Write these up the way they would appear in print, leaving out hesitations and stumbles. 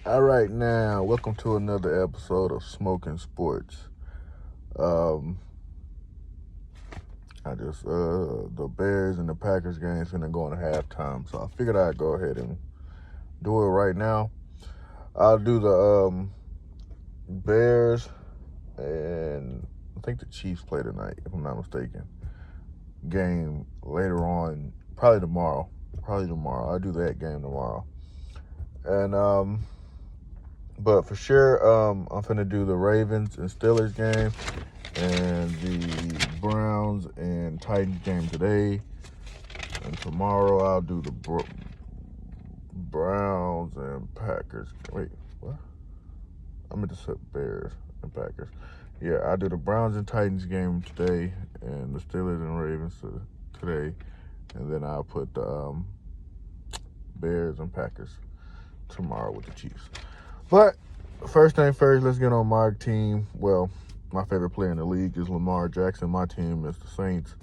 All right, now, welcome to another episode of Smoking Sports. Um, the Bears and the Packers game's finna go into halftime, so I figured I'd go ahead and do it right now. I'll do the Bears, and I think the Chiefs play tonight, if I'm not mistaken. Game later on, probably tomorrow. I'll do that game tomorrow. And, but for sure, I'm finna do the Ravens and Steelers game and the Browns and Titans game today. And tomorrow I'll do the Browns and Packers. Wait, what? I meant to say Bears and Packers. Yeah, I'll do the Browns and Titans game today and the Steelers and Ravens today. And then I'll put the Bears and Packers tomorrow with the Chiefs. But first thing first, let's get on my team. Well, my favorite player in the league is Lamar Jackson. My team is the Saints.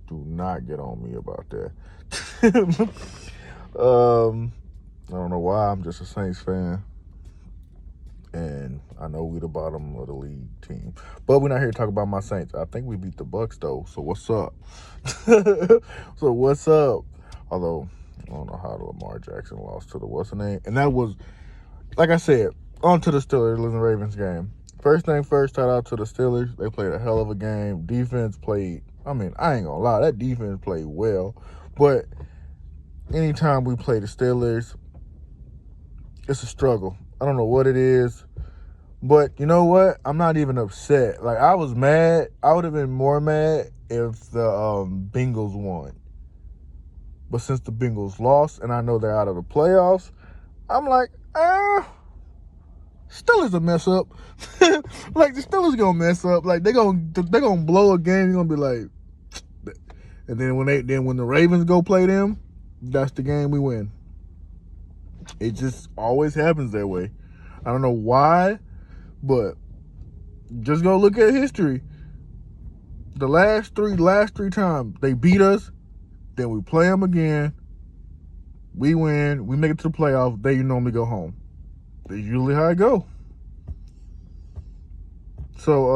Do not get on me about that. I don't know why. I'm just a Saints fan. And I know we're the bottom of the league team. But we're not here to talk about my Saints. I think we beat the Bucks, though. So what's up? Although, I don't know how Lamar Jackson lost to the what's-the-name. And that was, like I said, on to the Steelers and Ravens game. First thing first, shout out to the Steelers. They played a hell of a game. Defense played, I ain't gonna lie, that defense played well. But anytime we play the Steelers, it's a struggle. I don't know what it is. But you know what? I'm not even upset. Like, I was mad. I would have been more mad if the Bengals won. But since the Bengals lost and I know they're out of the playoffs, I'm like, Steelers a mess up. Like, the Steelers gonna mess up. Like, they gonna blow a game. You're gonna be like, and then when the Ravens go play them, that's the game we win. It just always happens that way. I don't know why, but just go look at history. The last three times they beat us, then we play them again. We win. We make it to the playoffs. They normally go home. That's usually how I go. So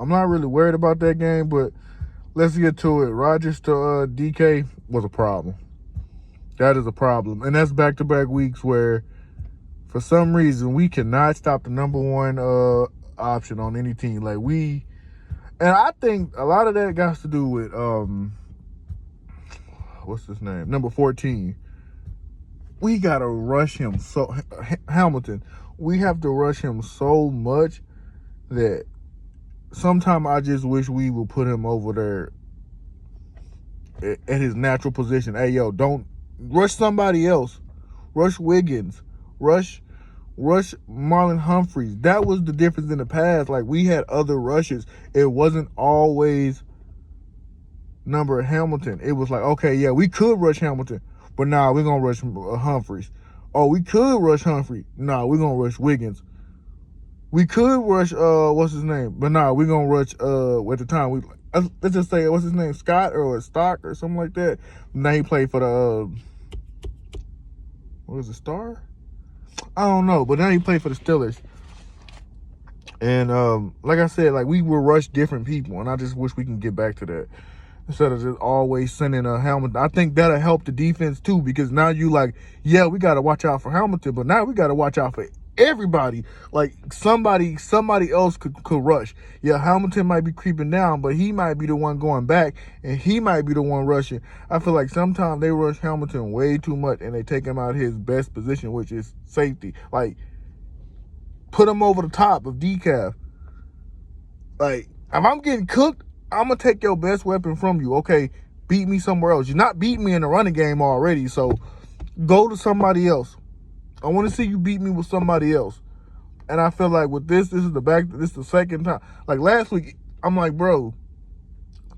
I'm not really worried about that game, but let's get to it. Rodgers to DK was a problem. That is a problem. And that's back-to-back weeks where, for some reason, we cannot stop the number one option on any team. And I think a lot of that got to do with, what's his name? Number 14. We got to rush him Hamilton. We have to rush him so much that sometimes I just wish we would put him over there at his natural position. Hey, yo, don't rush somebody else. Rush Wiggins. Rush Marlon Humphreys. That was the difference in the past. Like, we had other rushes. It wasn't always number Hamilton. It was like, okay, yeah, we could rush Hamilton, but nah, we're going to rush Humphreys. Oh, we could rush Humphrey. Nah, we're going to rush Wiggins. We could rush, what's his name? But nah, we're going to rush, at the time, let's just say, what's his name? Scott or Stock or something like that. Now he played for the, what was it, Star? I don't know, but now he played for the Steelers. And like I said, like, we will rush different people, and I just wish we can get back to that instead of just always sending a Hamilton. I think that'll help the defense too, because now you like, yeah, we got to watch out for Hamilton, but now we got to watch out for everybody. Like, somebody else could rush. Yeah, Hamilton might be creeping down, but he might be the one going back, and he might be the one rushing. I feel like sometimes they rush Hamilton way too much, and they take him out of his best position, which is safety. Like, put him over the top of decaf. Like, if I'm getting cooked, I'm going to take your best weapon from you. Okay, beat me somewhere else. You're not beating me in the running game already, so go to somebody else. I want to see you beat me with somebody else. And I feel like with this is the second time. Like, last week, I'm like, bro,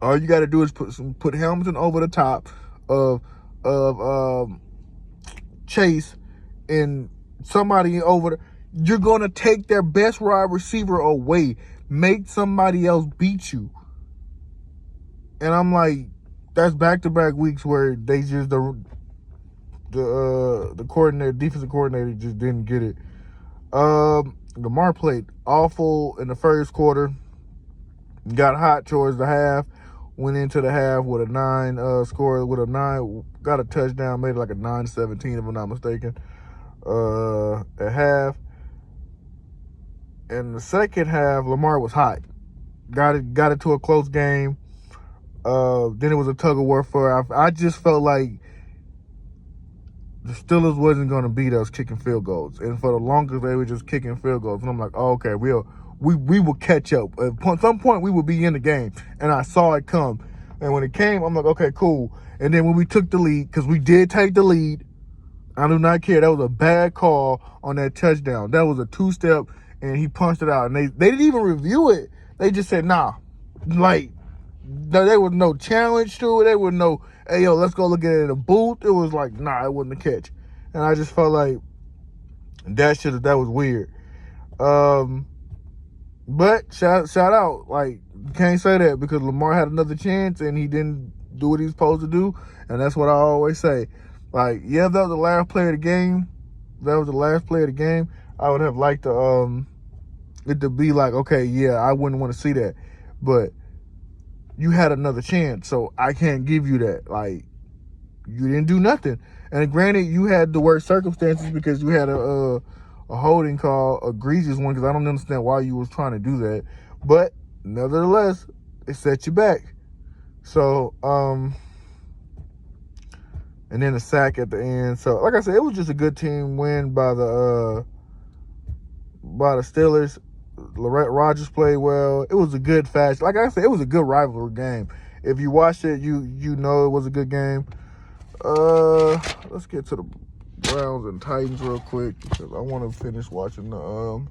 all you got to do is put Hamilton over the top of Chase and somebody over. You're going to take their best wide receiver away. Make somebody else beat you. And I'm like, that's back-to-back weeks where they just the coordinator, defensive coordinator, just didn't get it. Lamar played awful in the first quarter. Got hot towards the half. Went into the half with a 9 score, with a 9, got a touchdown, made it like a 9-17 if I'm not mistaken. At half. In the second half, Lamar was hot. Got it to a close game. Then it was a tug of war for. I just felt like the Steelers wasn't going to beat us kicking field goals, and for the longest they were just kicking field goals. And I'm like, oh, okay, we will catch up. At some point we will be in the game, and I saw it come. And when it came, I'm like, okay, cool. And then when we took the lead, because we did take the lead, I do not care. That was a bad call on that touchdown. That was a 2-step, and he punched it out. And they didn't even review it. They just said, nah. Like, there was no challenge to it. There was no, hey, yo, let's go look at it in the booth. It was like, nah, it wasn't a catch. And I just felt like that was weird. But shout out. Like, you can't say that because Lamar had another chance and he didn't do what he's supposed to do. And that's what I always say. Like, yeah, that was the last play of the game. I would have liked to, it to be like, okay, yeah, I wouldn't want to see that. But you had another chance, so I can't give you that. Like, you didn't do nothing. And granted, you had the worst circumstances because you had a holding call, a egregious one, because I don't understand why you was trying to do that. But nevertheless, it set you back. So, and then a sack at the end. So, like I said, it was just a good team win by the Steelers. Rogers played well. It was a good fashion. Like I said, it was a good rivalry game. If you watched it, you know it was a good game. Let's get to the Browns and Titans real quick because I want to finish watching the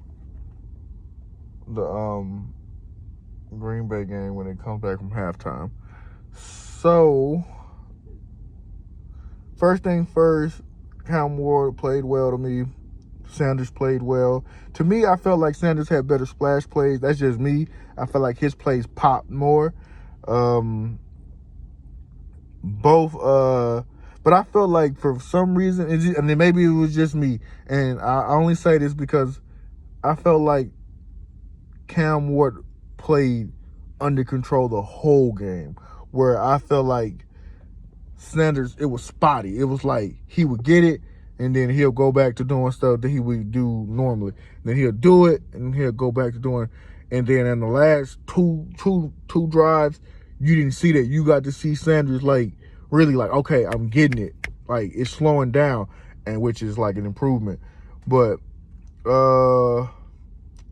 Green Bay game when it comes back from halftime. So, first thing first, Cam Ward played well to me. Sanders played well. To me, I felt like Sanders had better splash plays. That's just me. I felt like his plays popped more. But I felt like for some reason, and then maybe it was just me, and I only say this because I felt like Cam Ward played under control the whole game, where I felt like Sanders, it was spotty. It was like he would get it, and then he'll go back to doing stuff that he would do normally. Then he'll do it, and he'll go back to doing. And then in the last two drives, you didn't see that. You got to see Sanders like really like, okay, I'm getting it. Like it's slowing down, and which is like an improvement. But it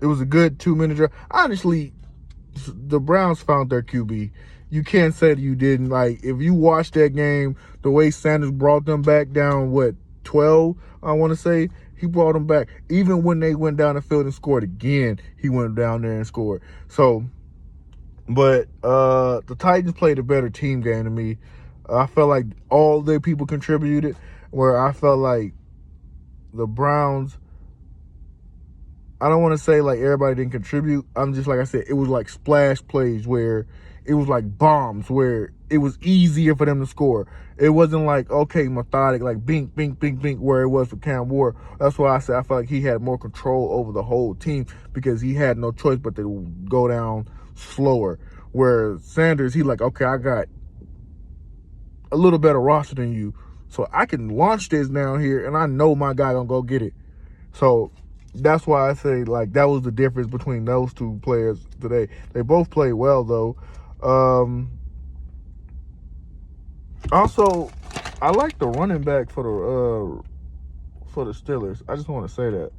was a good 2-minute drive. Honestly, the Browns found their QB. You can't say that you didn't. Like if you watch that game, the way Sanders brought them back down, 12, I want to say, he brought them back. Even when they went down the field and scored again, he went down there and scored. So, but the Titans played a better team game to me. I felt like all their people contributed, where I felt like the Browns, I don't want to say like everybody didn't contribute. I'm just, like I said, it was like splash plays where it was like bombs where it was easier for them to score. It wasn't like, okay, methodic, like bink, bink, bink, bink, where it was for Cam Ward. That's why I said I felt like he had more control over the whole team because he had no choice but to go down slower. Where Sanders, he like, okay, I got a little better roster than you, so I can launch this down here, and I know my guy gonna go get it. So that's why I say, like, that was the difference between those two players today. They both played well, though. Also, I like the running back for the Steelers. I just want to say that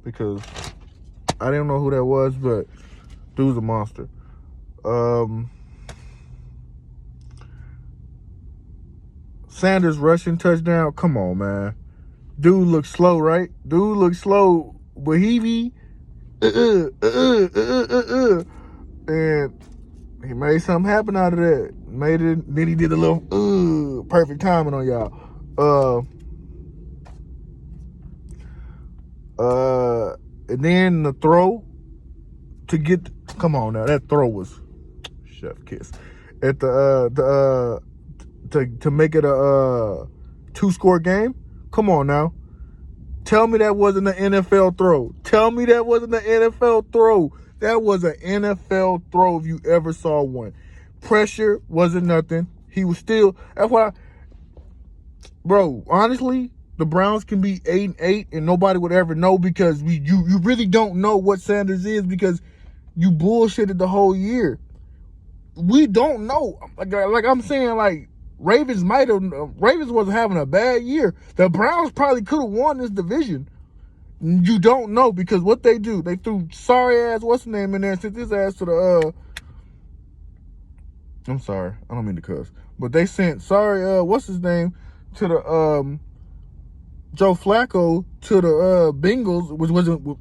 because I didn't know who that was, but dude's a monster. Sanders rushing touchdown. Come on, man. Dude looks slow, right? Dude looks slow, but he be and he made something happen out of that. Made it. Then he did a little perfect timing on y'all. And then the throw to get. Come on now, that throw was chef kiss at the to make it a 2-score game. Come on now. Tell me that wasn't an NFL throw. Tell me that wasn't an NFL throw. That was an NFL throw if you ever saw one. Pressure wasn't nothing. He was still, that's why, bro, honestly, the Browns can be 8-8 and nobody would ever know because you really don't know what Sanders is because you bullshitted the whole year. We don't know. Like I'm saying, like, Ravens wasn't having a bad year. The Browns probably could have won this division. You don't know because what they do, they threw sorry ass, what's the name in there, and sent his ass to the, I'm sorry, I don't mean to cuss, but they sent sorry, what's his name, to the, Joe Flacco to the, Bengals, which wasn't,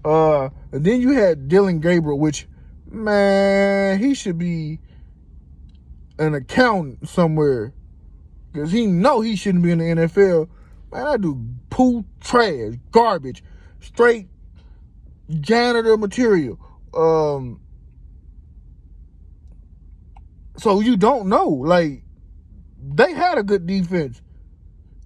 and then you had Dylan Gabriel, which, man, he should be an accountant somewhere because he know he shouldn't be in the NFL. Man, I do poo, trash, garbage, straight janitor material. So you don't know. Like, they had a good defense.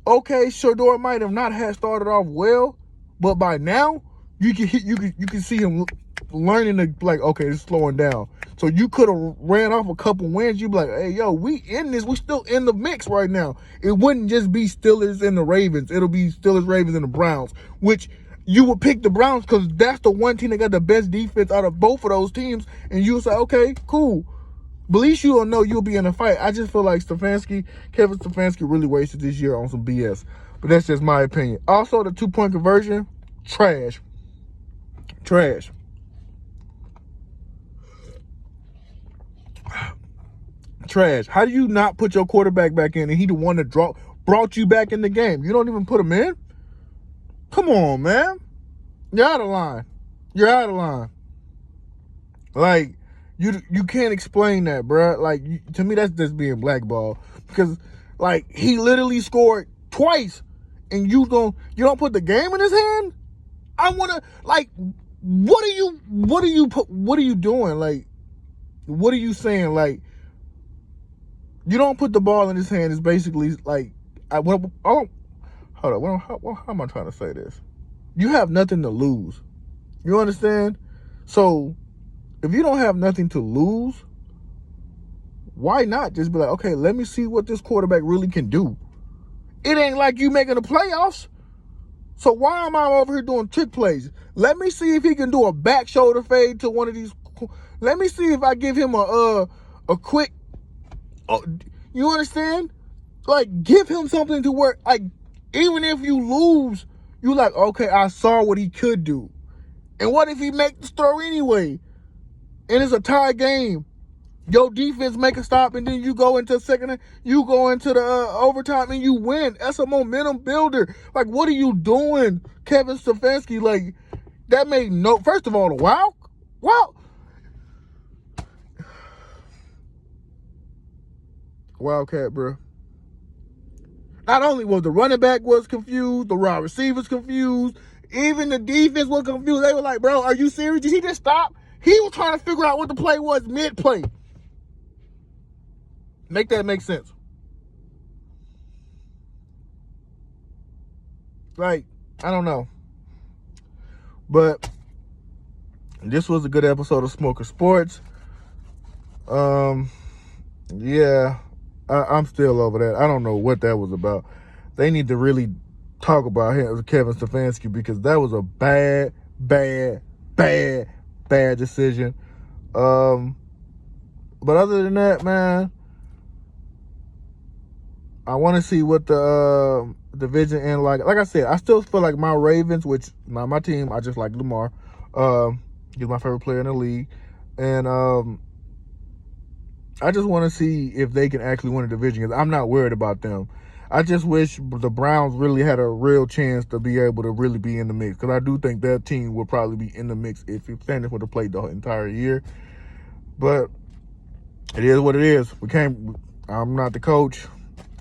Okay, Shador might have not had started off well, but by now you can see him learning to, like, okay, it's slowing down. So you could have ran off a couple wins. You'd be like, hey, yo, we in this. We still in the mix right now. It wouldn't just be Steelers and the Ravens. It'll be Steelers, Ravens, and the Browns, which you would pick the Browns because that's the one team that got the best defense out of both of those teams. And you would say, okay, cool. But at least you'll know you'll be in a fight. I just feel like Kevin Stefanski really wasted this year on some BS. But that's just my opinion. Also, the 2-point conversion, trash. Trash. Trash. How do you not put your quarterback back in and he the one that brought you back in the game? You don't even put him in? Come on, man. You're out of line. You're out of line. Like, you can't explain that, bro. Like, to me, that's just being blackballed. Because, like, he literally scored twice and you don't put the game in his hand? I want to, like, what are you doing? Like, what are you saying? Like, you don't put the ball in his hand is basically like, how am I trying to say this? You have nothing to lose. You understand? So if you don't have nothing to lose, why not just be like, okay, let me see what this quarterback really can do. It ain't like you making the playoffs. So why am I over here doing trick plays? Let me see if he can do a back shoulder fade to one of these. Let me see if I give him a quick. You understand? Like, give him something to work. Like, even if you lose, you like, okay, I saw what he could do. And what if he makes the throw anyway? And it's a tie game. Your defense make a stop, and then you go into second, you go into the overtime, and you win. That's a momentum builder. Like, what are you doing, Kevin Stefanski? Like, that made no. First of all, wow, Wildcat, bro. Not only was the running back was confused, the wide receivers confused, even the defense was confused. They were like, bro, are you serious? Did he just stop? He was trying to figure out what the play was mid-play. Make that make sense. Like, I don't know. But this was a good episode of Smoker Sports. Yeah, I'm still over that. I don't know what that was about. They need to really talk about him, Kevin Stefanski, because that was a bad decision. But other than that, man, I want to see what the division and like I said, I still feel like my Ravens, which my team, I just like Lamar. He's my favorite player in the league, and I just want to see if they can actually win a division. Because I'm not worried about them. I just wish the Browns really had a real chance to be able to really be in the mix. Because I do think that team would probably be in the mix if Sanders would have played the entire year. But it is what it is. I'm not the coach.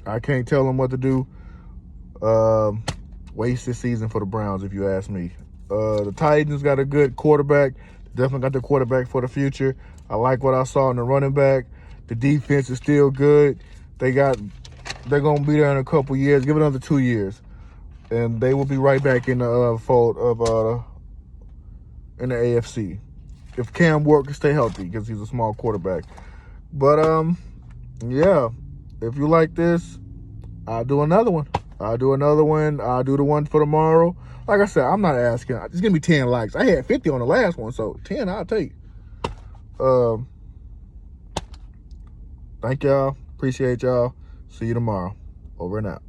I can't tell them what to do. Waste this season for the Browns, if you ask me. The Titans got a good quarterback. Definitely got the quarterback for the future. I like what I saw in the running back. The defense is still good. They got They're going to be there in a couple years. Give it another 2 years. And they will be right back in the fold of in the AFC. If Cam Ward can stay healthy, because he's a small quarterback. But, yeah, if you like this, I'll do another one. I'll do the one for tomorrow. Like I said, I'm not asking. Just give me 10 likes. I had 50 on the last one, so 10 I'll take. Thank y'all. Appreciate y'all. See you tomorrow. Over and out.